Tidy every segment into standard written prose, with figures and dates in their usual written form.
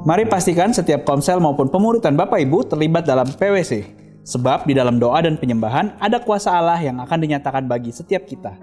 Mari pastikan setiap komsel maupun pemuritan Bapak Ibu terlibat dalam PWC. Sebab di dalam doa dan penyembahan ada kuasa Allah yang akan dinyatakan bagi setiap kita.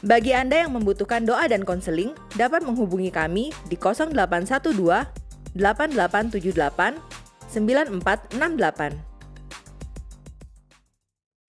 Bagi Anda yang membutuhkan doa dan konseling, dapat menghubungi kami di 0812 8878 9468.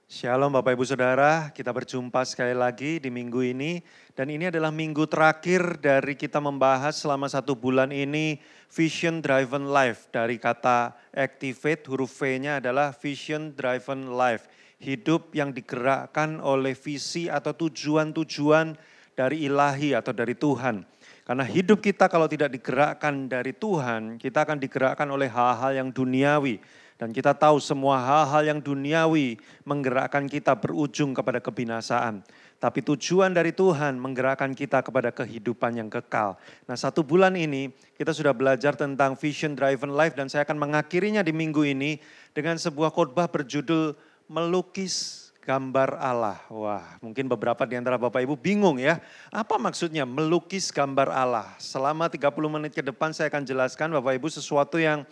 Shalom Bapak Ibu Saudara, kita berjumpa sekali lagi di minggu ini. Dan ini adalah minggu terakhir dari kita membahas selama 1 bulan ini Vision Driven Life. Dari kata activate, huruf V-nya adalah Vision Driven Life. Hidup yang digerakkan oleh visi atau tujuan-tujuan dari ilahi atau dari Tuhan. Karena hidup kita kalau tidak digerakkan dari Tuhan, kita akan digerakkan oleh hal-hal yang duniawi. Dan kita tahu semua hal-hal yang duniawi menggerakkan kita berujung kepada kebinasaan. Tapi tujuan dari Tuhan menggerakkan kita kepada kehidupan yang kekal. Nah 1 bulan ini kita sudah belajar tentang Vision Driven Life dan saya akan mengakhirinya di minggu ini dengan sebuah khotbah berjudul melukis gambar Allah. Wah, mungkin beberapa di antara Bapak Ibu bingung ya. Apa maksudnya melukis gambar Allah? Selama 30 menit ke depan saya akan jelaskan Bapak Ibu sesuatu yang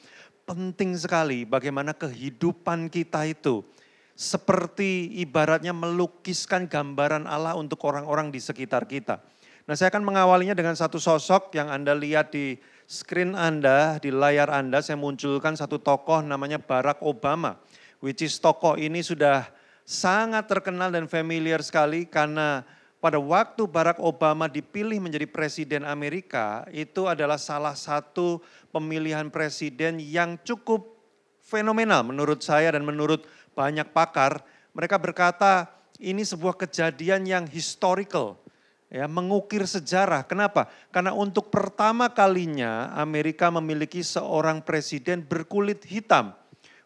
penting sekali. Bagaimana kehidupan kita itu seperti ibaratnya melukiskan gambaran Allah untuk orang-orang di sekitar kita. Nah saya akan mengawalinya dengan satu sosok yang Anda lihat di screen Anda, di layar Anda. Saya munculkan satu tokoh namanya Barack Obama. Which is tokoh ini sudah sangat terkenal dan familiar sekali karena pada waktu Barack Obama dipilih menjadi presiden Amerika, itu adalah salah satu pemilihan presiden yang cukup fenomenal menurut saya dan menurut banyak pakar. Mereka berkata ini sebuah kejadian yang historical, ya, mengukir sejarah. Kenapa? Karena untuk pertama kalinya Amerika memiliki seorang presiden berkulit hitam.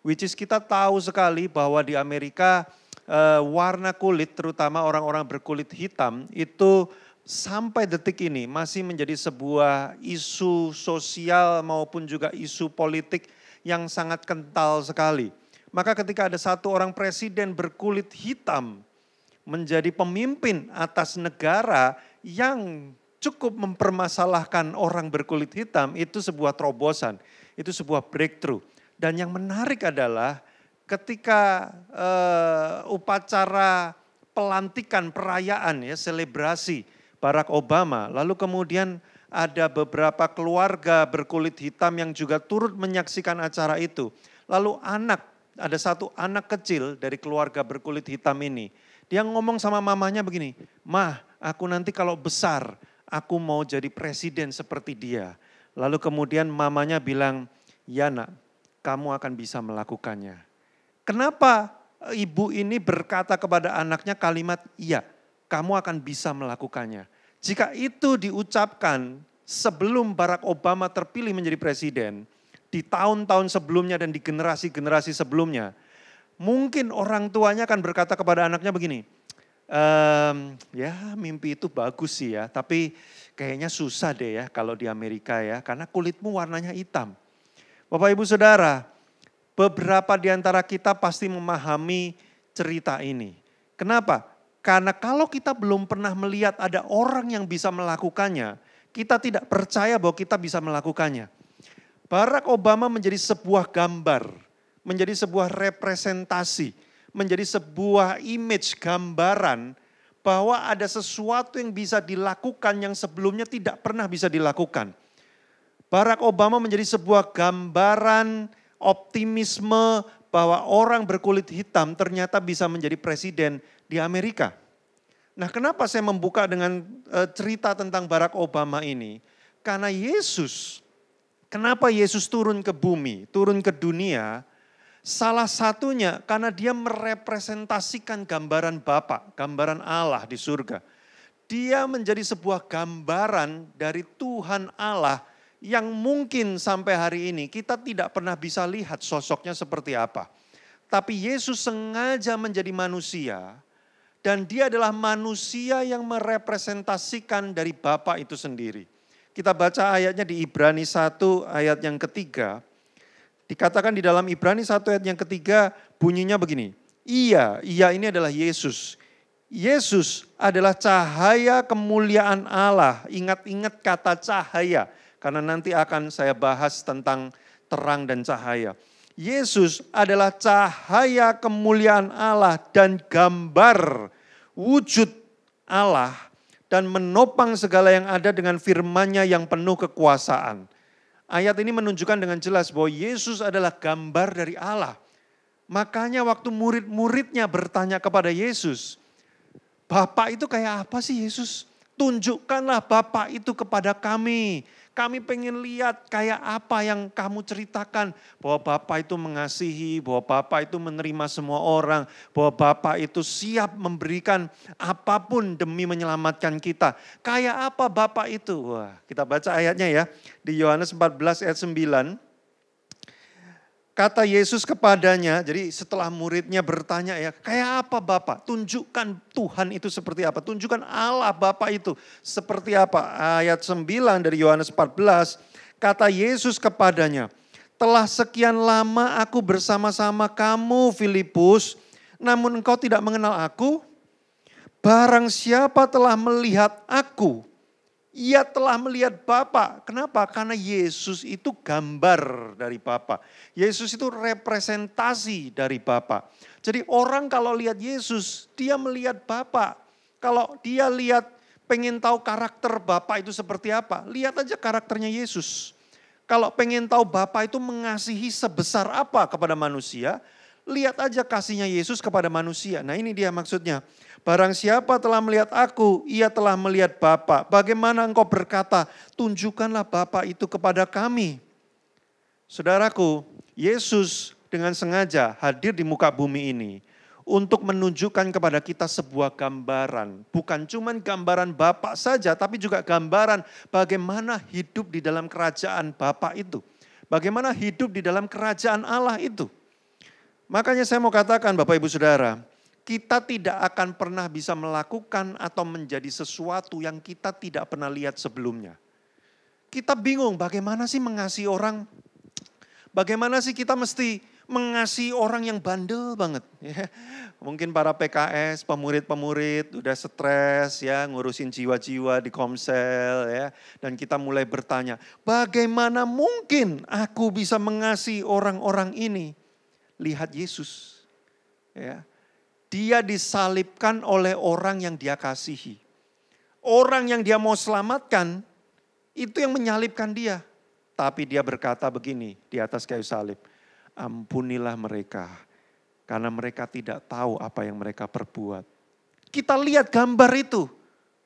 Which is kita tahu sekali bahwa di Amerika warna kulit terutama orang-orang berkulit hitam itu sampai detik ini masih menjadi sebuah isu sosial maupun juga isu politik yang sangat kental sekali. Maka ketika ada satu orang presiden berkulit hitam menjadi pemimpin atas negara yang cukup mempermasalahkan orang berkulit hitam, itu sebuah terobosan, itu sebuah breakthrough. Dan yang menarik adalah ketika upacara pelantikan perayaan ya selebrasi Barack Obama, lalu kemudian ada beberapa keluarga berkulit hitam yang juga turut menyaksikan acara itu. Lalu ada satu anak kecil dari keluarga berkulit hitam ini, dia ngomong sama mamanya begini, "Mah, aku nanti kalau besar aku mau jadi presiden seperti dia." Lalu kemudian mamanya bilang, "Ya nak, kamu akan bisa melakukannya." Kenapa ibu ini berkata kepada anaknya kalimat, "Iya, kamu akan bisa melakukannya." Jika itu diucapkan sebelum Barack Obama terpilih menjadi presiden, di tahun-tahun sebelumnya dan di generasi-generasi sebelumnya, mungkin orang tuanya akan berkata kepada anaknya begini, "Ya mimpi itu bagus sih ya, tapi kayaknya susah deh ya kalau di Amerika ya, karena kulitmu warnanya hitam." Bapak Ibu Saudara, beberapa di antara kita pasti memahami cerita ini. Kenapa? Karena kalau kita belum pernah melihat ada orang yang bisa melakukannya, kita tidak percaya bahwa kita bisa melakukannya. Barack Obama menjadi sebuah gambar, menjadi sebuah representasi, menjadi sebuah image gambaran bahwa ada sesuatu yang bisa dilakukan yang sebelumnya tidak pernah bisa dilakukan. Barack Obama menjadi sebuah gambaran optimisme bahwa orang berkulit hitam ternyata bisa menjadi presiden di Amerika. Nah, kenapa saya membuka dengan cerita tentang Barack Obama ini? Karena kenapa Yesus turun ke bumi, turun ke dunia? Salah satunya karena dia merepresentasikan gambaran Bapa, gambaran Allah di surga. Dia menjadi sebuah gambaran dari Tuhan Allah yang mungkin sampai hari ini kita tidak pernah bisa lihat sosoknya seperti apa. Tapi Yesus sengaja menjadi manusia dan dia adalah manusia yang merepresentasikan dari Bapa itu sendiri. Kita baca ayatnya di Ibrani 1 ayat yang ketiga. Dikatakan di dalam Ibrani 1 ayat yang ketiga bunyinya begini. Ia ini adalah Yesus. Yesus adalah cahaya kemuliaan Allah. Ingat-ingat kata cahaya. Karena nanti akan saya bahas tentang terang dan cahaya. Yesus adalah cahaya kemuliaan Allah dan gambar wujud Allah. Dan menopang segala yang ada dengan firman-Nya yang penuh kekuasaan. Ayat ini menunjukkan dengan jelas bahwa Yesus adalah gambar dari Allah. Makanya waktu murid-muridnya bertanya kepada Yesus, Bapak itu kayak apa sih Yesus? Tunjukkanlah Bapak itu kepada kami. Kami pengen lihat kayak apa yang kamu ceritakan. Bahwa Bapak itu mengasihi, bahwa Bapak itu menerima semua orang. Bahwa Bapak itu siap memberikan apapun demi menyelamatkan kita. Kayak apa Bapak itu? Wah, kita baca ayatnya ya. Di Yohanes 14 ayat 9. Kata Yesus kepadanya, jadi setelah muridnya bertanya ya, kayak apa Bapak? Tunjukkan Tuhan itu seperti apa? Tunjukkan Allah Bapak itu seperti apa? Ayat 9 dari Yohanes 14, kata Yesus kepadanya, telah sekian lama aku bersama-sama kamu Filipus, namun engkau tidak mengenal aku? Barang siapa telah melihat aku, ia telah melihat Bapa. Kenapa? Karena Yesus itu gambar dari Bapa. Yesus itu representasi dari Bapa. Jadi orang kalau lihat Yesus, dia melihat Bapa. Kalau dia lihat, pengen tahu karakter Bapa itu seperti apa, lihat aja karakternya Yesus. Kalau pengen tahu Bapa itu mengasihi sebesar apa kepada manusia, lihat aja kasihnya Yesus kepada manusia. Nah ini dia maksudnya. Barang siapa telah melihat aku, ia telah melihat Bapa. Bagaimana engkau berkata, tunjukkanlah Bapa itu kepada kami. Saudaraku, Yesus dengan sengaja hadir di muka bumi ini untuk menunjukkan kepada kita sebuah gambaran. Bukan cuma gambaran Bapa saja, tapi juga gambaran bagaimana hidup di dalam kerajaan Bapa itu. Bagaimana hidup di dalam kerajaan Allah itu. Makanya saya mau katakan Bapak Ibu Saudara, kita tidak akan pernah bisa melakukan atau menjadi sesuatu yang kita tidak pernah lihat sebelumnya. Kita bingung bagaimana sih mengasihi orang. Bagaimana sih kita mesti mengasihi orang yang bandel banget. Ya. Mungkin para PKS, pemurid-pemurid udah stres ya ngurusin jiwa-jiwa di Komsel ya. Dan kita mulai bertanya, bagaimana mungkin aku bisa mengasihi orang-orang ini? Lihat Yesus. Ya. Dia disalibkan oleh orang yang dia kasihi. Orang yang dia mau selamatkan, itu yang menyalibkan dia. Tapi dia berkata begini di atas kayu salib. Ampunilah mereka, karena mereka tidak tahu apa yang mereka perbuat. Kita lihat gambar itu,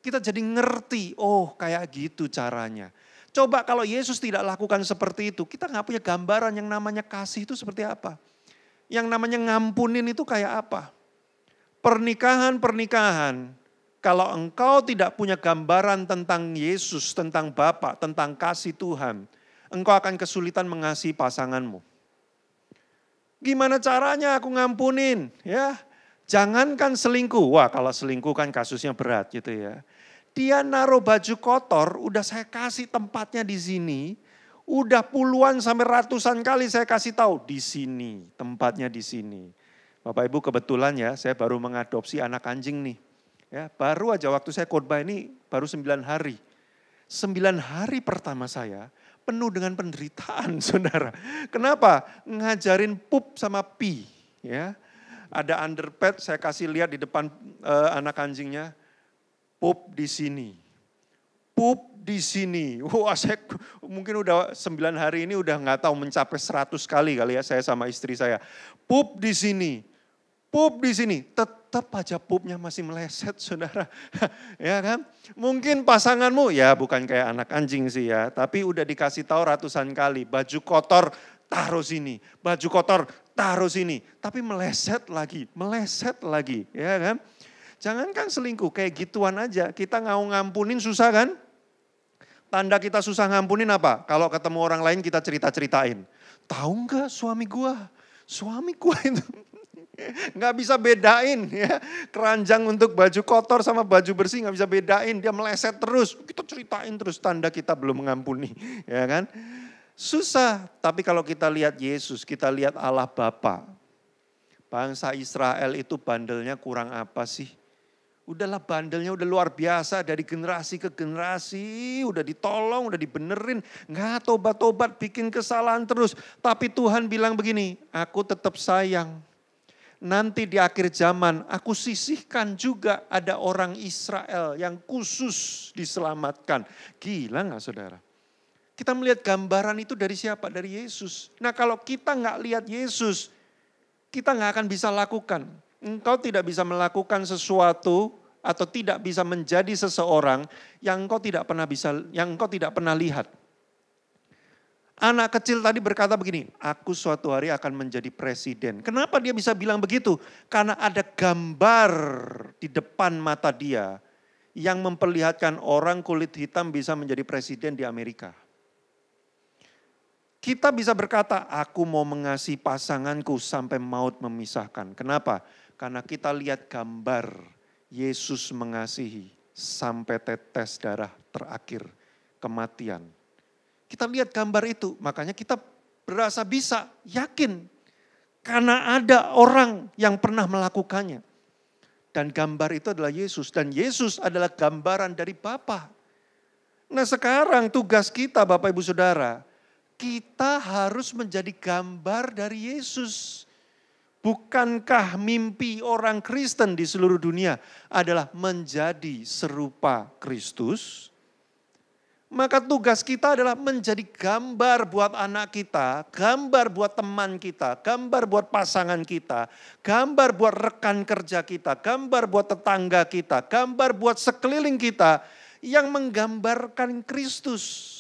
kita jadi ngerti, oh kayak gitu caranya. Coba kalau Yesus tidak lakukan seperti itu, kita gak punya gambaran yang namanya kasih itu seperti apa. Yang namanya ngampunin itu kayak apa. Pernikahan, kalau engkau tidak punya gambaran tentang Yesus, tentang Bapa, tentang kasih Tuhan, engkau akan kesulitan mengasihi pasanganmu. Gimana caranya aku ngampunin? Ya, jangankan selingkuh. Wah, kalau selingkuh kan kasusnya berat gitu ya. Dia naruh baju kotor, udah saya kasih tempatnya di sini, udah puluhan sampai ratusan kali saya kasih tahu di sini, tempatnya di sini. Bapak Ibu kebetulan ya saya baru mengadopsi anak anjing nih. Ya, baru aja waktu saya khotbah ini baru 9 hari. 9 hari pertama saya penuh dengan penderitaan saudara. Kenapa? Ngajarin pup sama pi. Ya. Ada underpad saya kasih lihat di depan anak anjingnya. Pup di sini. Pup di sini. Wah saya mungkin udah 9 hari ini udah gak tahu mencapai 100 kali ya saya sama istri saya. Pup di sini. Pup di sini, tetap aja pupnya masih meleset saudara. Ya kan? Mungkin pasanganmu, ya bukan kayak anak anjing sih ya. Tapi udah dikasih tahu ratusan kali. Baju kotor taruh sini. Baju kotor taruh sini. Tapi meleset lagi. Ya kan? Jangankan selingkuh, kayak gituan aja. Kita ngampunin susah kan? Tanda kita susah ngampunin apa? Kalau ketemu orang lain kita cerita-ceritain. Tahu nggak suami gua itu nggak bisa bedain ya. Keranjang untuk baju kotor sama baju bersih nggak bisa bedain. Dia meleset terus, kita ceritain terus, tanda kita belum mengampuni. Ya kan? Susah, tapi kalau kita lihat Yesus, kita lihat Allah Bapa. Bangsa Israel itu bandelnya kurang apa sih? Udahlah bandelnya udah luar biasa dari generasi ke generasi, udah ditolong, udah dibenerin, nggak tobat-tobat, bikin kesalahan terus. Tapi Tuhan bilang begini, aku tetap sayang. Nanti di akhir zaman aku sisihkan juga ada orang Israel yang khusus diselamatkan. Gila nggak saudara? Kita melihat gambaran itu dari siapa? Dari Yesus. Nah kalau kita nggak lihat Yesus, kita nggak akan bisa lakukan. Engkau tidak bisa melakukan sesuatu atau tidak bisa menjadi seseorang yang engkau tidak pernah lihat. Anak kecil tadi berkata begini, aku suatu hari akan menjadi presiden. Kenapa dia bisa bilang begitu? Karena ada gambar di depan mata dia yang memperlihatkan orang kulit hitam bisa menjadi presiden di Amerika. Kita bisa berkata, aku mau mengasihi pasanganku sampai maut memisahkan. Kenapa? Karena kita lihat gambar Yesus mengasihi sampai tetes darah terakhir, kematian. Kita lihat gambar itu, makanya kita berasa bisa, yakin. Karena ada orang yang pernah melakukannya. Dan gambar itu adalah Yesus, dan Yesus adalah gambaran dari Bapa. Nah sekarang tugas kita Bapak Ibu Saudara, kita harus menjadi gambar dari Yesus. Bukankah mimpi orang Kristen di seluruh dunia adalah menjadi serupa Kristus? Maka tugas kita adalah menjadi gambar buat anak kita, gambar buat teman kita, gambar buat pasangan kita, gambar buat rekan kerja kita, gambar buat tetangga kita, gambar buat sekeliling kita yang menggambarkan Kristus.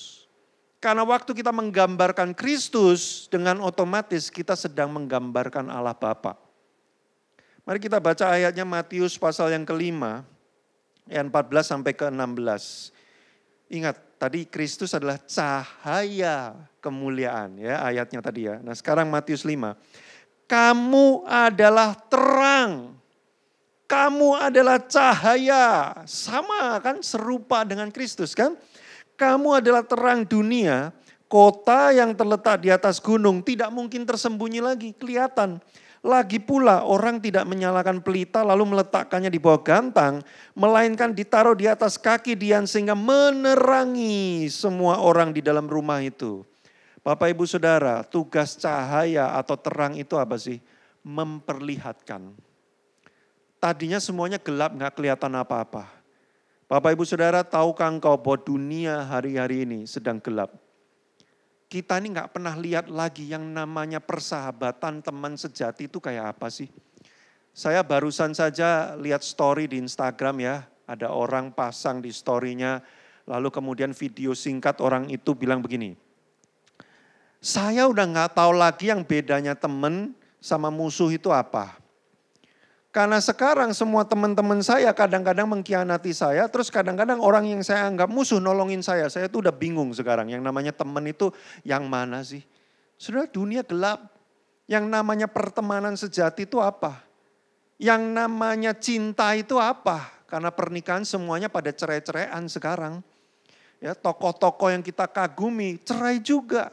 Karena waktu kita menggambarkan Kristus, dengan otomatis kita sedang menggambarkan Allah Bapa. Mari kita baca ayatnya Matius pasal yang kelima, ayat 14 sampai ke 16. Ingat, tadi Kristus adalah cahaya kemuliaan ya ayatnya tadi ya. Nah sekarang Matius 5. Kamu adalah terang, kamu adalah cahaya. Sama kan, serupa dengan Kristus kan. Kamu adalah terang dunia, kota yang terletak di atas gunung tidak mungkin tersembunyi lagi, kelihatan. Lagi pula orang tidak menyalakan pelita lalu meletakkannya di bawah gantang, melainkan ditaruh di atas kaki dian sehingga menerangi semua orang di dalam rumah itu. Bapak Ibu Saudara, tugas cahaya atau terang itu apa sih? Memperlihatkan. Tadinya semuanya gelap, gak kelihatan apa-apa. Bapak Ibu Saudara, tahukah engkau bahwa dunia hari-hari ini sedang gelap? Kita ini gak pernah lihat lagi yang namanya persahabatan teman sejati itu kayak apa sih? Saya barusan saja lihat story di Instagram ya, ada orang pasang di story-nya, lalu kemudian video singkat orang itu bilang begini, saya udah gak tahu lagi yang bedanya teman sama musuh itu apa. Karena sekarang semua teman-teman saya kadang-kadang mengkhianati saya, terus kadang-kadang orang yang saya anggap musuh nolongin saya tuh udah bingung sekarang. Yang namanya teman itu yang mana sih? Saudara, dunia gelap. Yang namanya pertemanan sejati itu apa? Yang namanya cinta itu apa? Karena pernikahan semuanya pada cerai-ceraian sekarang. Ya, tokoh-tokoh yang kita kagumi cerai juga.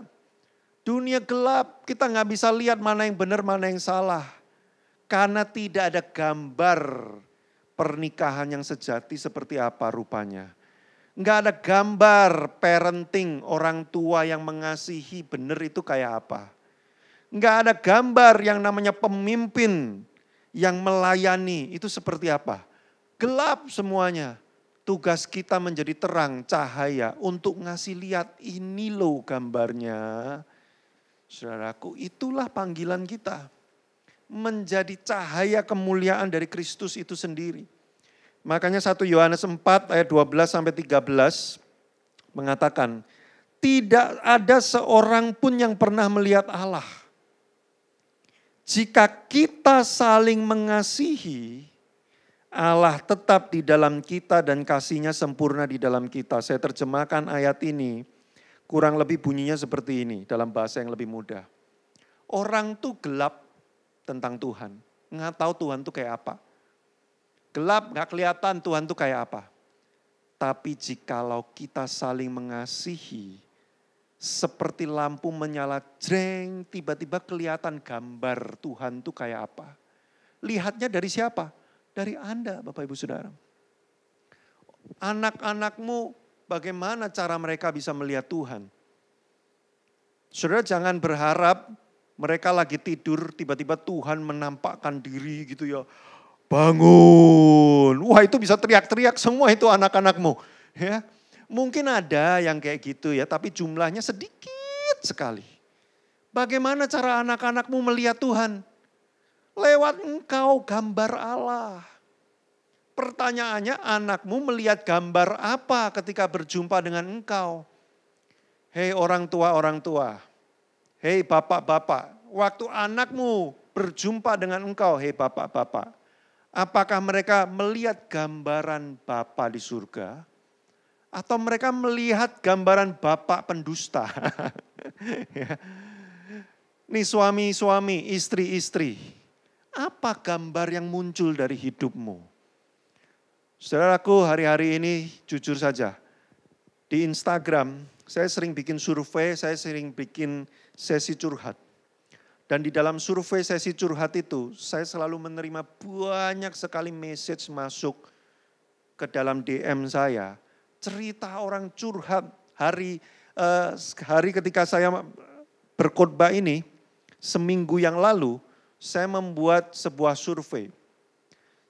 Dunia gelap, kita nggak bisa lihat mana yang benar, mana yang salah. Karena tidak ada gambar pernikahan yang sejati seperti apa rupanya. Enggak ada gambar parenting orang tua yang mengasihi benar itu kayak apa. Enggak ada gambar yang namanya pemimpin yang melayani itu seperti apa. Gelap semuanya. Tugas kita menjadi terang, cahaya untuk ngasih lihat ini loh gambarnya. Saudaraku, itulah panggilan kita. Menjadi cahaya kemuliaan dari Kristus itu sendiri. Makanya 1 Yohanes 4 ayat 12 sampai 13 mengatakan, tidak ada seorang pun yang pernah melihat Allah. Jika kita saling mengasihi, Allah tetap di dalam kita dan kasih-Nya sempurna di dalam kita. Saya terjemahkan ayat ini, kurang lebih bunyinya seperti ini dalam bahasa yang lebih mudah. Orang tuh gelap tentang Tuhan, nggak tahu Tuhan tuh kayak apa. Gelap, nggak kelihatan Tuhan tuh kayak apa. Tapi jikalau kita saling mengasihi, seperti lampu menyala jreng, tiba-tiba kelihatan gambar Tuhan tuh kayak apa. Lihatnya dari siapa? Dari Anda, Bapak Ibu Saudara. Anak-anakmu bagaimana cara mereka bisa melihat Tuhan? Saudara jangan berharap mereka lagi tidur tiba-tiba Tuhan menampakkan diri gitu ya. Bangun. Wah itu bisa teriak-teriak semua itu anak-anakmu. Ya. Mungkin ada yang kayak gitu ya, tapi jumlahnya sedikit sekali. Bagaimana cara anak-anakmu melihat Tuhan? Lewat engkau gambar Allah. Pertanyaannya anakmu melihat gambar apa ketika berjumpa dengan engkau? Hei orang tua. Hei bapak-bapak. Waktu anakmu berjumpa dengan engkau, hei bapak-bapak. Apakah mereka melihat gambaran Bapa di surga? Atau mereka melihat gambaran bapak pendusta? Ya. Nih suami-suami, istri-istri. Apa gambar yang muncul dari hidupmu? Saudaraku, hari-hari ini jujur saja. Di Instagram, saya sering bikin survei, saya sering bikin sesi curhat. Dan di dalam survei sesi curhat itu, saya selalu menerima banyak sekali message masuk ke dalam DM saya. Cerita orang curhat hari ketika saya berkhotbah ini, seminggu yang lalu, saya membuat sebuah survei.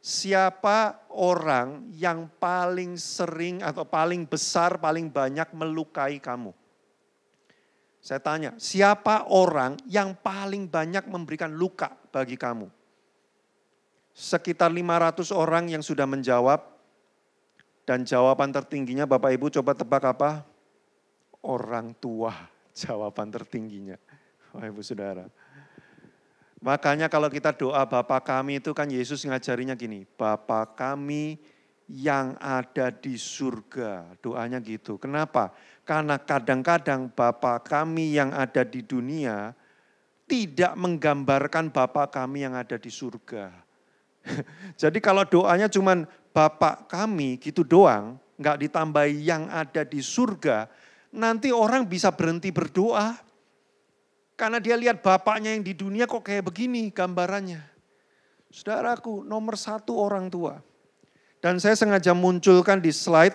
Siapa orang yang paling sering atau paling besar, paling banyak melukai kamu? Saya tanya, siapa orang yang paling banyak memberikan luka bagi kamu? Sekitar 500 orang yang sudah menjawab. Dan jawaban tertingginya Bapak Ibu coba tebak apa? Orang tua, jawaban tertingginya. Bapak Ibu Saudara. Makanya kalau kita doa Bapa kami itu kan Yesus ngajarinya gini. Bapa kami yang ada di surga. Doanya gitu. Kenapa? Karena kadang-kadang Bapa kami yang ada di dunia tidak menggambarkan Bapa kami yang ada di surga. Jadi kalau doanya cuman Bapa kami gitu doang, nggak ditambahi yang ada di surga, nanti orang bisa berhenti berdoa. Karena dia lihat bapaknya yang di dunia kok kayak begini gambarannya. Saudaraku, nomor 1 orang tua. Dan saya sengaja munculkan di slide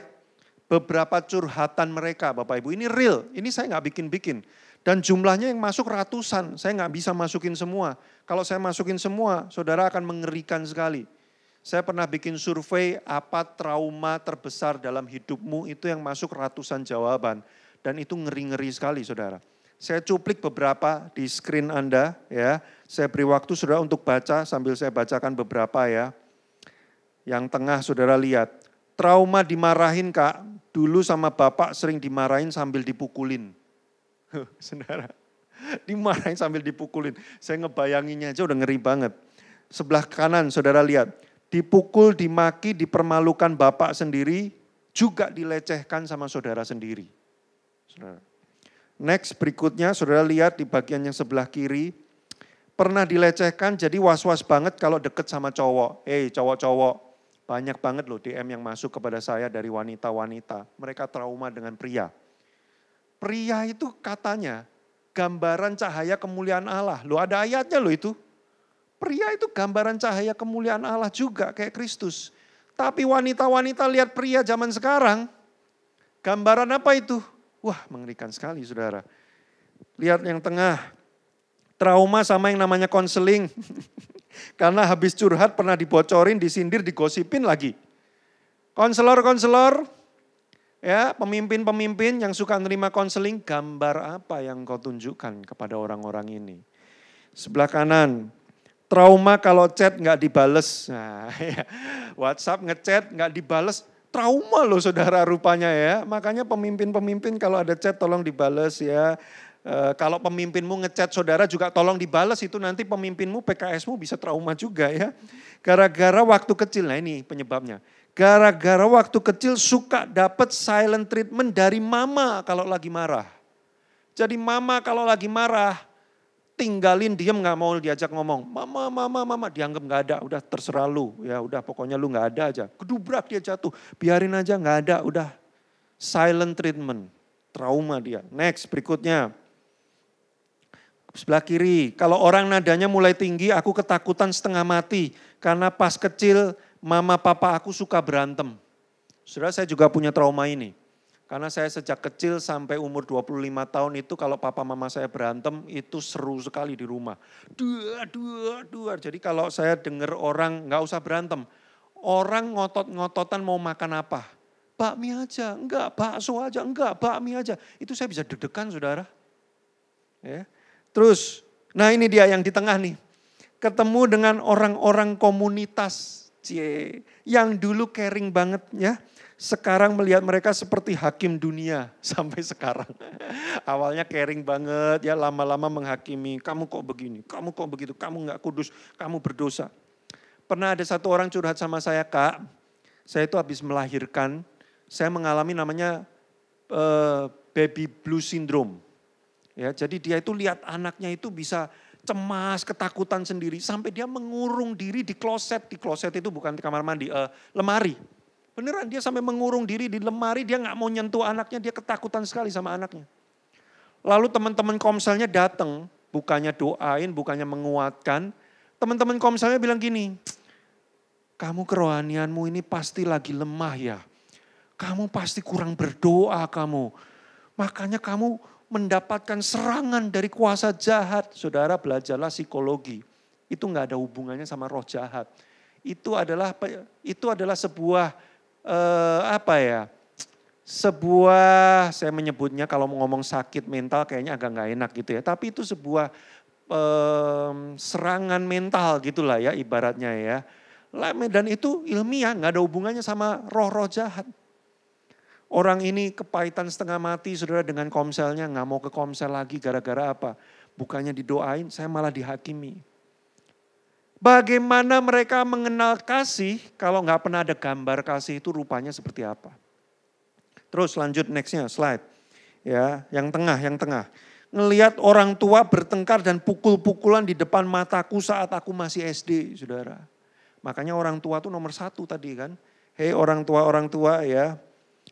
beberapa curhatan mereka Bapak Ibu. Ini real, ini saya nggak bikin-bikin. Dan jumlahnya yang masuk ratusan, saya nggak bisa masukin semua. Kalau saya masukin semua, saudara akan mengerikan sekali. Saya pernah bikin survei apa trauma terbesar dalam hidupmu, itu yang masuk ratusan jawaban. Dan itu ngeri-ngeri sekali saudara. Saya cuplik beberapa di screen Anda ya. Saya beri waktu saudara untuk baca sambil saya bacakan beberapa ya. Yang tengah saudara lihat. Trauma dimarahin Kak, dulu sama bapak sering dimarahin sambil dipukulin. Saudara, dimarahin sambil dipukulin. Saya ngebayanginnya aja udah ngeri banget. Sebelah kanan saudara lihat. Dipukul, dimaki, dipermalukan bapak sendiri, juga dilecehkan sama saudara sendiri. Saudara. Next berikutnya saudara lihat di bagian yang sebelah kiri. Pernah dilecehkan jadi was-was banget kalau deket sama cowok. Cowok-cowok, banyak banget loh DM yang masuk kepada saya dari wanita-wanita. Mereka trauma dengan pria. Pria itu katanya gambaran cahaya kemuliaan Allah. Loh ada ayatnya loh itu. Pria itu gambaran cahaya kemuliaan Allah juga kayak Kristus. Tapi wanita-wanita lihat pria zaman sekarang, gambaran apa itu? Wah mengerikan sekali saudara. Lihat yang tengah, trauma sama yang namanya konseling. Karena habis curhat pernah dibocorin, disindir, digosipin lagi. Konselor-konselor, ya pemimpin-pemimpin yang suka nerima konseling, gambar apa yang kau tunjukkan kepada orang-orang ini? Sebelah kanan, trauma kalau chat nggak dibales. Nah, ya, WhatsApp ngechat nggak dibales. Trauma loh saudara rupanya ya. Makanya pemimpin-pemimpin kalau ada chat tolong dibales ya. Kalau pemimpinmu ngechat saudara juga tolong dibalas, itu nanti pemimpinmu, PKS-mu bisa trauma juga ya. Gara-gara waktu kecil, nah ini penyebabnya. Gara-gara waktu kecil suka dapat silent treatment dari mama kalau lagi marah. Jadi mama kalau lagi marah, tinggalin diem, gak mau diajak ngomong. Mama, dianggap gak ada, udah terserah lu. Ya udah pokoknya lu gak ada aja. Kedubrak dia jatuh, biarin aja gak ada, udah. Silent treatment, trauma dia. Next, berikutnya. Sebelah kiri, kalau orang nadanya mulai tinggi, aku ketakutan setengah mati. Karena pas kecil, mama papa aku suka berantem. Saudara, saya juga punya trauma ini. Karena saya sejak kecil sampai umur 25 tahun itu kalau papa mama saya berantem, itu seru sekali di rumah. Dua. Jadi kalau saya dengar orang gak usah berantem. Orang ngotot-ngototan mau makan apa? Bakmi aja, enggak, bakso aja, enggak, bakmi aja. Itu saya bisa deg-degan saudara. Ya. Terus, nah ini dia yang di tengah nih. Ketemu dengan orang-orang komunitas, yang dulu caring banget ya. Sekarang melihat mereka seperti hakim dunia sampai sekarang. Awalnya caring banget ya, lama-lama menghakimi. Kamu kok begini, kamu kok begitu, kamu gak kudus, kamu berdosa. Pernah ada satu orang curhat sama saya, Kak. Saya itu habis melahirkan, saya mengalami namanya baby blue syndrome. Ya, jadi dia itu lihat anaknya itu bisa cemas, ketakutan sendiri. Sampai dia mengurung diri di kloset. Di kloset itu bukan di kamar mandi, lemari. Beneran dia sampai mengurung diri di lemari, dia gak mau nyentuh anaknya, dia ketakutan sekali sama anaknya. Lalu teman-teman komselnya datang, bukannya doain, bukannya menguatkan. Teman-teman komselnya bilang gini, kamu kerohanianmu ini pasti lagi lemah ya. Kamu pasti kurang berdoa kamu. Makanya kamu mendapatkan serangan dari kuasa jahat. Saudara belajarlah psikologi. Itu gak ada hubungannya sama roh jahat. Itu adalah sebuah sebuah, saya menyebutnya kalau mau ngomong sakit mental kayaknya agak gak enak gitu ya. Tapi itu sebuah serangan mental gitulah ya ibaratnya ya. Dan itu ilmiah, gak ada hubungannya sama roh-roh jahat. Orang ini kepahitan setengah mati saudara dengan komselnya, gak mau ke komsel lagi gara-gara apa? Bukannya didoain, saya malah dihakimi. Bagaimana mereka mengenal kasih kalau gak pernah ada gambar kasih itu rupanya seperti apa? Terus lanjut nextnya slide. Ya, yang tengah. Ngelihat orang tua bertengkar dan pukul-pukulan di depan mataku saat aku masih SD saudara. Makanya orang tua itu nomor 1 tadi kan. Hei orang tua ya.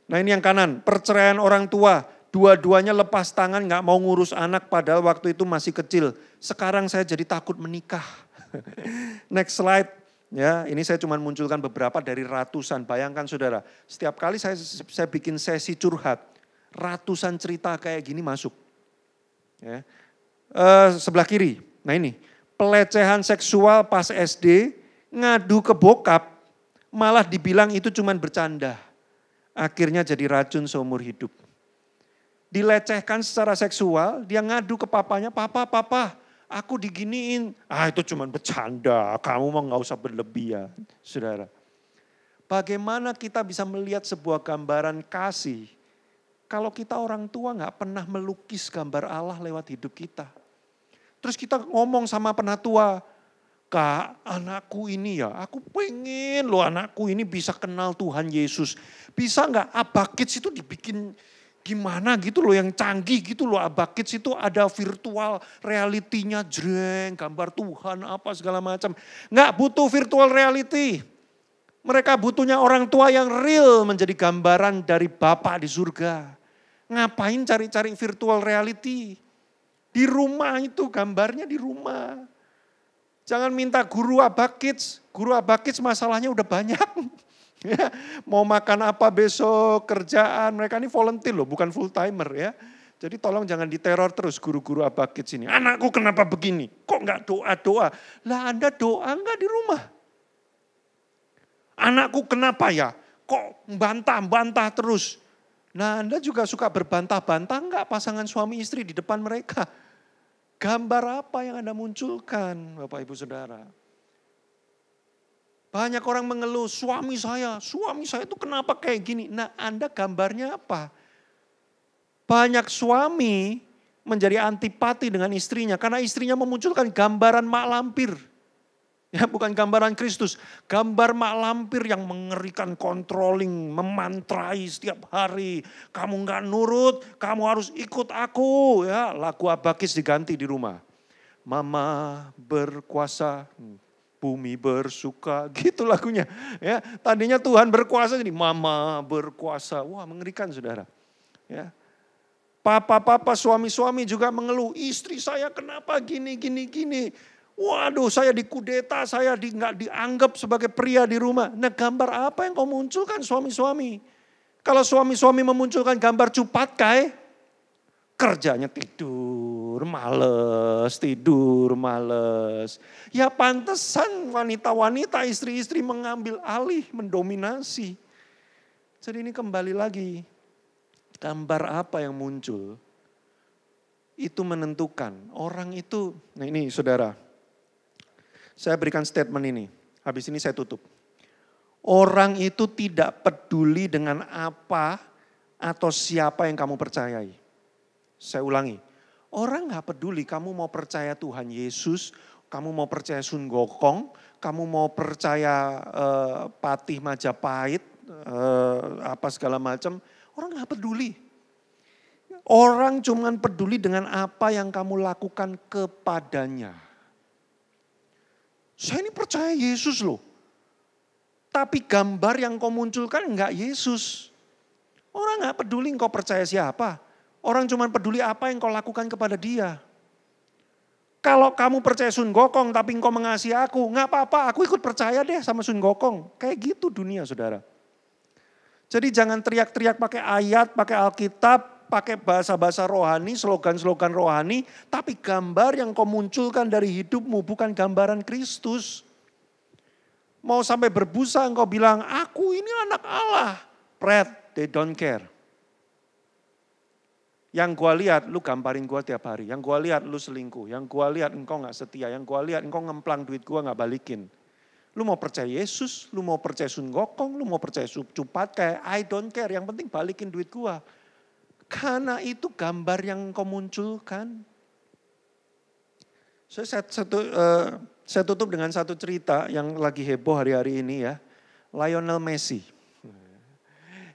Nah ini yang kanan, perceraian orang tua. Dua-duanya lepas tangan gak mau ngurus anak padahal waktu itu masih kecil. Sekarang saya jadi takut menikah. Next slide. Ya, ini saya cuma munculkan beberapa dari ratusan. Bayangkan saudara, setiap kali saya bikin sesi curhat, ratusan cerita kayak gini masuk. Ya. Sebelah kiri, nah ini, pelecehan seksual pas SD, ngadu ke bokap, malah dibilang itu cuma bercanda. Akhirnya jadi racun seumur hidup. Dilecehkan secara seksual, dia ngadu ke papanya, papa, aku diginiin. Itu cuma bercanda, kamu mah gak usah berlebihan. Saudara, bagaimana kita bisa melihat sebuah gambaran kasih, kalau kita orang tua gak pernah melukis gambar Allah lewat hidup kita. Terus kita ngomong sama penatua, Kak, anakku ini ya, aku pengen loh anakku ini bisa kenal Tuhan Yesus. Bisa gak Abakits itu dibikin gimana gitu loh yang canggih gitu loh. Abakits itu ada virtual realitinya, jreng, gambar Tuhan apa segala macam. Gak butuh virtual reality. Mereka butuhnya orang tua yang real menjadi gambaran dari Bapa di surga. Ngapain cari-cari virtual reality? Di rumah itu gambarnya di rumah. Jangan minta guru Abakits masalahnya udah banyak. Mau makan apa besok, kerjaan, mereka ini volunteer loh, bukan full timer ya. Jadi tolong jangan diteror terus guru-guru Abakits ini. Anakku kenapa begini? Kok gak doa-doa? Lah Anda doa enggak di rumah? Anakku kenapa ya? Kok bantah-bantah terus? Nah Anda juga suka berbantah-bantah enggak pasangan suami istri di depan mereka? Gambar apa yang Anda munculkan Bapak Ibu Saudara? Banyak orang mengeluh, suami saya itu kenapa kayak gini? Nah Anda gambarnya apa? Banyak suami menjadi antipati dengan istrinya karena istrinya memunculkan gambaran mak lampir. Ya, bukan gambaran Kristus, gambar mak lampir yang mengerikan, controlling, memantrai setiap hari. Kamu nggak nurut, kamu harus ikut aku. Ya, lagu Abakis diganti di rumah. Mama berkuasa, bumi bersuka, gitu lagunya. Ya, tadinya Tuhan berkuasa, jadi Mama berkuasa. Wah, mengerikan saudara. Ya. Papa, suami-suami juga mengeluh, istri saya kenapa gini. Waduh, saya dikudeta, saya nggak dianggap sebagai pria di rumah. Nah, gambar apa yang kau munculkan suami-suami? Kalau suami-suami memunculkan gambar cupat kai, kerjanya tidur males. Ya pantesan wanita-wanita, istri-istri mengambil alih, mendominasi. Jadi ini kembali lagi, gambar apa yang muncul, itu menentukan. Orang itu, nah ini saudara, saya berikan statement ini, habis ini saya tutup. Orang itu tidak peduli dengan apa atau siapa yang kamu percayai. Saya ulangi, orang gak peduli kamu mau percaya Tuhan Yesus, kamu mau percaya Sun Gokong, kamu mau percaya Patih Majapahit, apa segala macam, orang gak peduli. Orang cuman peduli dengan apa yang kamu lakukan kepadanya. Saya ini percaya Yesus loh. Tapi gambar yang kau munculkan enggak Yesus. Orang enggak peduli engkau percaya siapa. Orang cuma peduli apa yang kau lakukan kepada dia. Kalau kamu percaya Sun Gokong tapi engkau mengasihi aku, enggak apa-apa, aku ikut percaya deh sama Sun Gokong. Kayak gitu dunia saudara. Jadi jangan teriak-teriak pakai ayat, pakai Alkitab, pakai bahasa-bahasa rohani, slogan-slogan rohani, tapi gambar yang kau munculkan dari hidupmu bukan gambaran Kristus. Mau sampai berbusa engkau bilang, aku ini anak Allah. Pret, they don't care. Yang gua lihat, lu gambarin gua tiap hari. Yang gua lihat, lu selingkuh. Yang gua lihat, engkau gak setia. Yang gua lihat, engkau ngemplang duit gua gak balikin. Lu mau percaya Yesus, lu mau percaya Sun Gokong, lu mau percaya Cupat, kayak I don't care. Yang penting balikin duit gua. Karena itu gambar yang kau munculkan. Saya tutup dengan satu cerita yang lagi heboh hari-hari ini ya. Lionel Messi.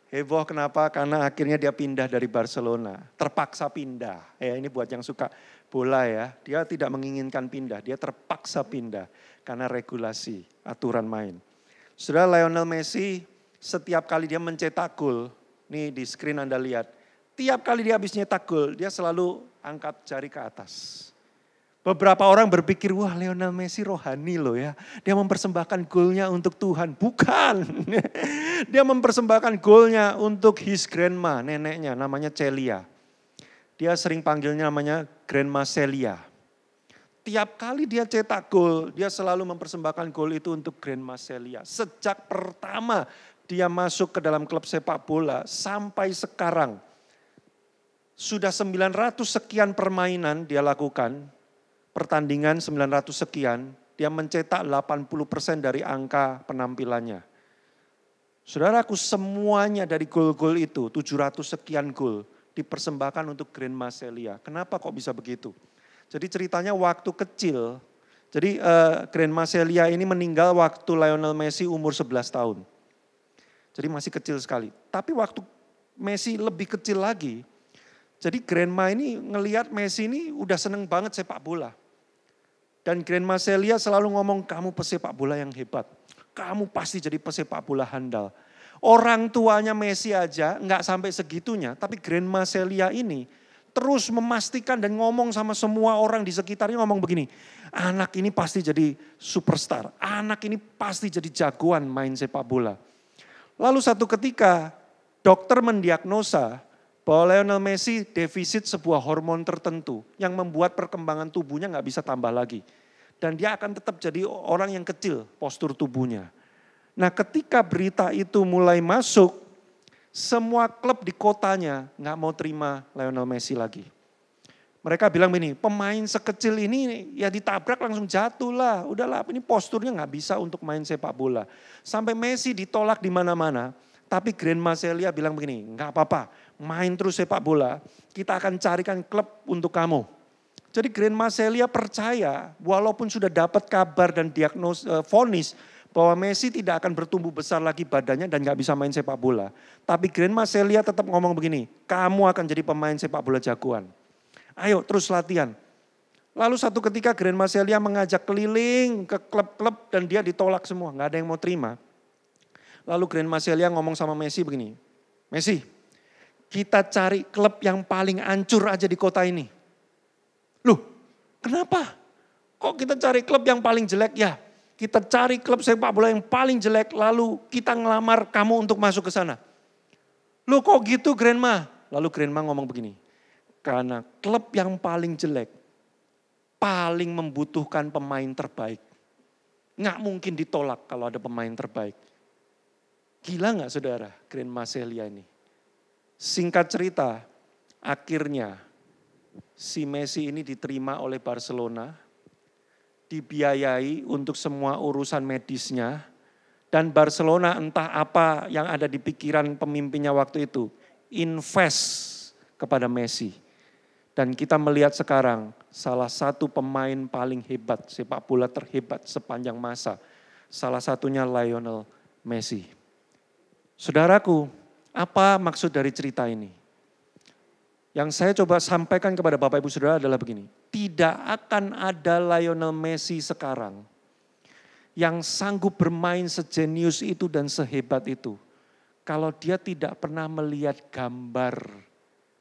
Heboh kenapa? Karena akhirnya dia pindah dari Barcelona. Terpaksa pindah. Ya, ini buat yang suka bola ya. Dia tidak menginginkan pindah. Dia terpaksa pindah. Karena regulasi, aturan main. Saudara, Lionel Messi setiap kali dia mencetak gol. Nih di screen Anda lihat. Tiap kali dia habis nyetak gol, dia selalu angkat jari ke atas. Beberapa orang berpikir, wah Lionel Messi rohani loh ya. Dia mempersembahkan golnya untuk Tuhan. Bukan. Dia mempersembahkan golnya untuk his grandma, neneknya namanya Celia. Dia sering panggilnya namanya Grandma Celia. Tiap kali dia cetak gol, dia selalu mempersembahkan gol itu untuk Grandma Celia. Sejak pertama dia masuk ke dalam klub sepak bola sampai sekarang. Sudah 900 sekian permainan dia lakukan, pertandingan 900 sekian, dia mencetak 80% dari angka penampilannya. Saudaraku, semuanya dari gol-gol itu, 700 sekian gol, dipersembahkan untuk Grandma Celia. Kenapa kok bisa begitu? Jadi ceritanya waktu kecil, jadi Grandma Celia ini meninggal waktu Lionel Messi umur 11 tahun. Jadi masih kecil sekali. Tapi waktu Messi lebih kecil lagi, jadi Grandma ini ngelihat Messi ini udah seneng banget sepak bola. Dan Grandma Celia selalu ngomong, kamu pesepak bola yang hebat. Kamu pasti jadi pesepak bola handal. Orang tuanya Messi aja nggak sampai segitunya. Tapi Grandma Celia ini terus memastikan dan ngomong sama semua orang di sekitarnya ngomong begini. Anak ini pasti jadi superstar. Anak ini pasti jadi jagoan main sepak bola. Lalu satu ketika dokter mendiagnosa bahwa Lionel Messi defisit sebuah hormon tertentu yang membuat perkembangan tubuhnya nggak bisa tambah lagi. Dan dia akan tetap jadi orang yang kecil postur tubuhnya. Nah ketika berita itu mulai masuk, semua klub di kotanya nggak mau terima Lionel Messi lagi. Mereka bilang begini, pemain sekecil ini ya ditabrak langsung jatuh lah. Udahlah ini posturnya nggak bisa untuk main sepak bola. Sampai Messi ditolak di mana-mana. Tapi Grandma Celia bilang begini, enggak apa-apa, main terus sepak bola, kita akan carikan klub untuk kamu. Jadi Grandma Celia percaya walaupun sudah dapat kabar dan vonis bahwa Messi tidak akan bertumbuh besar lagi badannya dan gak bisa main sepak bola. Tapi Grandma Celia tetap ngomong begini, kamu akan jadi pemain sepak bola jagoan. Ayo terus latihan. Lalu satu ketika Grandma Celia mengajak keliling ke klub-klub dan dia ditolak semua, gak ada yang mau terima. Lalu Grandma Celia ngomong sama Messi begini, Messi, kita cari klub yang paling hancur aja di kota ini. Loh, kenapa? Kok kita cari klub yang paling jelek? Ya, kita cari klub sepak bola yang paling jelek, lalu kita ngelamar kamu untuk masuk ke sana. Loh kok gitu Grandma? Lalu Grandma ngomong begini, karena klub yang paling jelek, paling membutuhkan pemain terbaik. Nggak mungkin ditolak kalau ada pemain terbaik. Gila nggak saudara Grandma Celia ini? Singkat cerita, akhirnya si Messi ini diterima oleh Barcelona, dibiayai untuk semua urusan medisnya, dan Barcelona entah apa yang ada di pikiran pemimpinnya waktu itu, invest kepada Messi. Dan kita melihat sekarang salah satu pemain paling hebat, sepak bola terhebat sepanjang masa. Salah satunya Lionel Messi. Saudaraku, apa maksud dari cerita ini? Yang saya coba sampaikan kepada Bapak Ibu Saudara adalah begini. Tidak akan ada Lionel Messi sekarang yang sanggup bermain sejenius itu dan sehebat itu. Kalau dia tidak pernah melihat gambar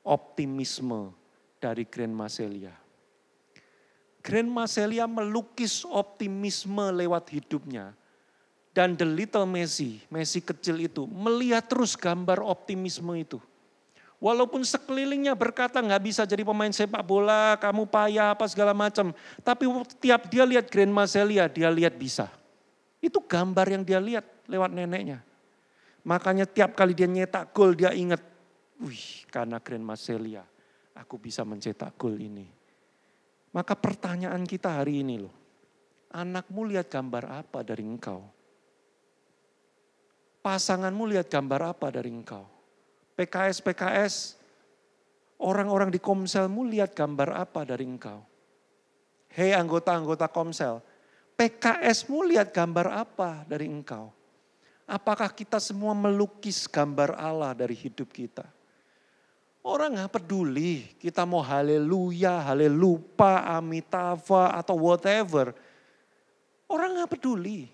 optimisme dari Grandma Celia. Grandma Celia melukis optimisme lewat hidupnya. Dan the little Messi, Messi kecil itu melihat terus gambar optimisme itu. Walaupun sekelilingnya berkata nggak bisa jadi pemain sepak bola, kamu payah apa segala macam. Tapi tiap dia lihat Grandma Celia, dia lihat bisa. Itu gambar yang dia lihat lewat neneknya. Makanya tiap kali dia nyetak gol dia ingat, wih karena Grandma Celia aku bisa mencetak gol ini. Maka pertanyaan kita hari ini loh, anakmu lihat gambar apa dari engkau? Pasanganmu lihat gambar apa dari engkau? PKS, orang-orang di Komselmu lihat gambar apa dari engkau? Hei anggota-anggota Komsel, PKSmu lihat gambar apa dari engkau? Apakah kita semua melukis gambar Allah dari hidup kita? Orang gak peduli, kita mau haleluya, halelupa, amitava atau whatever. Orang gak peduli.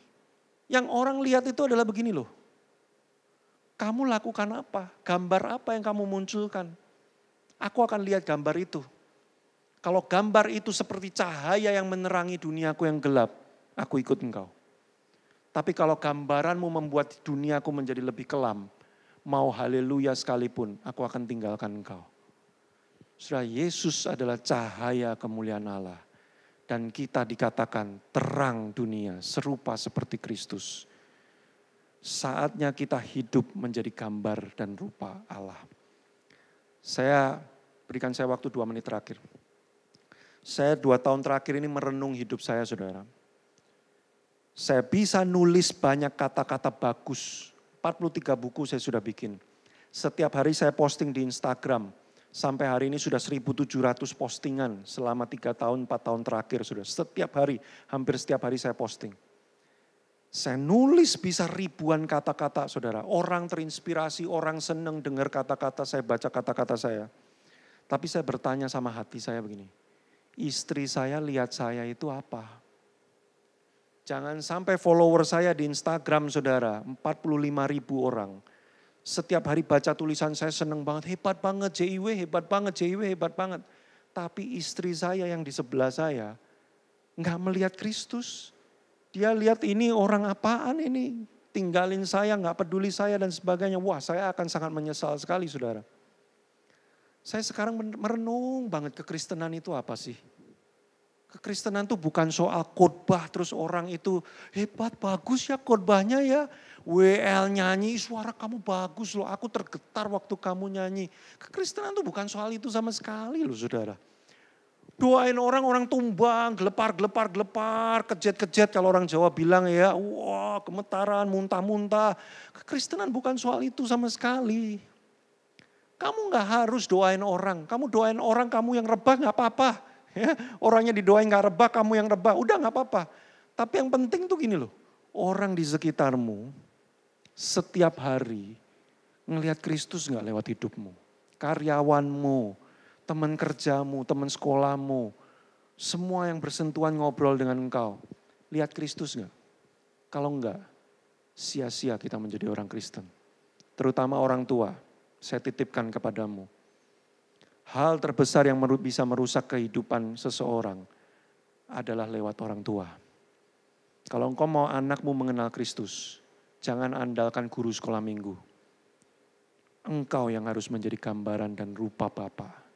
Yang orang lihat itu adalah begini loh. Kamu lakukan apa? Gambar apa yang kamu munculkan? Aku akan lihat gambar itu. Kalau gambar itu seperti cahaya yang menerangi duniaku yang gelap, aku ikut engkau. Tapi kalau gambaranmu membuat duniaku menjadi lebih kelam, mau haleluya sekalipun, aku akan tinggalkan engkau. Saudara, Yesus adalah cahaya kemuliaan Allah. Dan kita dikatakan terang dunia, serupa seperti Kristus. Saatnya kita hidup menjadi gambar dan rupa Allah. Berikan saya waktu 2 menit terakhir. Saya 2 tahun terakhir ini merenung hidup saya, saudara. Saya bisa nulis banyak kata-kata bagus. 43 buku saya sudah bikin. Setiap hari saya posting di Instagram. Sampai hari ini sudah 1.700 postingan selama 3 tahun, 4 tahun terakhir. Sudah setiap hari, hampir setiap hari saya posting. Saya nulis bisa ribuan kata-kata, saudara. Orang terinspirasi, orang senang dengar kata-kata saya, baca kata-kata saya. Tapi saya bertanya sama hati saya begini. Istri saya lihat saya itu apa? Jangan sampai follower saya di Instagram, saudara, 45.000 orang. Setiap hari baca tulisan saya senang banget, hebat banget JIW, hebat banget JIW, hebat banget. Tapi istri saya yang di sebelah saya nggak melihat Kristus. Dia lihat ini orang apaan ini, tinggalin saya, nggak peduli saya dan sebagainya. Wah, saya akan sangat menyesal sekali, saudara. Saya sekarang merenung banget kekristenan itu apa sih? Kekristenan itu bukan soal khotbah terus orang itu hebat, bagus ya khotbahnya ya. WL nyanyi, suara kamu bagus loh, aku tergetar waktu kamu nyanyi. Kekristenan itu bukan soal itu sama sekali loh, saudara. Doain orang tumbang, gelepar, kejet kalau orang Jawa bilang ya. Wah, gemetaran, muntah-muntah. Kekristenan bukan soal itu sama sekali. Kamu gak harus doain orang. Kamu doain orang, kamu yang rebah gak apa-apa. Ya, orangnya didoain gak rebah, kamu yang rebah. Udah gak apa-apa. Tapi yang penting tuh gini loh. Orang di sekitarmu setiap hari ngelihat Kristus gak lewat hidupmu. Karyawanmu, teman kerjamu, teman sekolahmu, semua yang bersentuhan ngobrol dengan engkau. Lihat Kristus enggak? Kalau enggak, sia-sia kita menjadi orang Kristen. Terutama orang tua, saya titipkan kepadamu. Hal terbesar yang bisa merusak kehidupan seseorang adalah lewat orang tua. Kalau engkau mau anakmu mengenal Kristus, jangan andalkan guru sekolah minggu. Engkau yang harus menjadi gambaran dan rupa Bapa.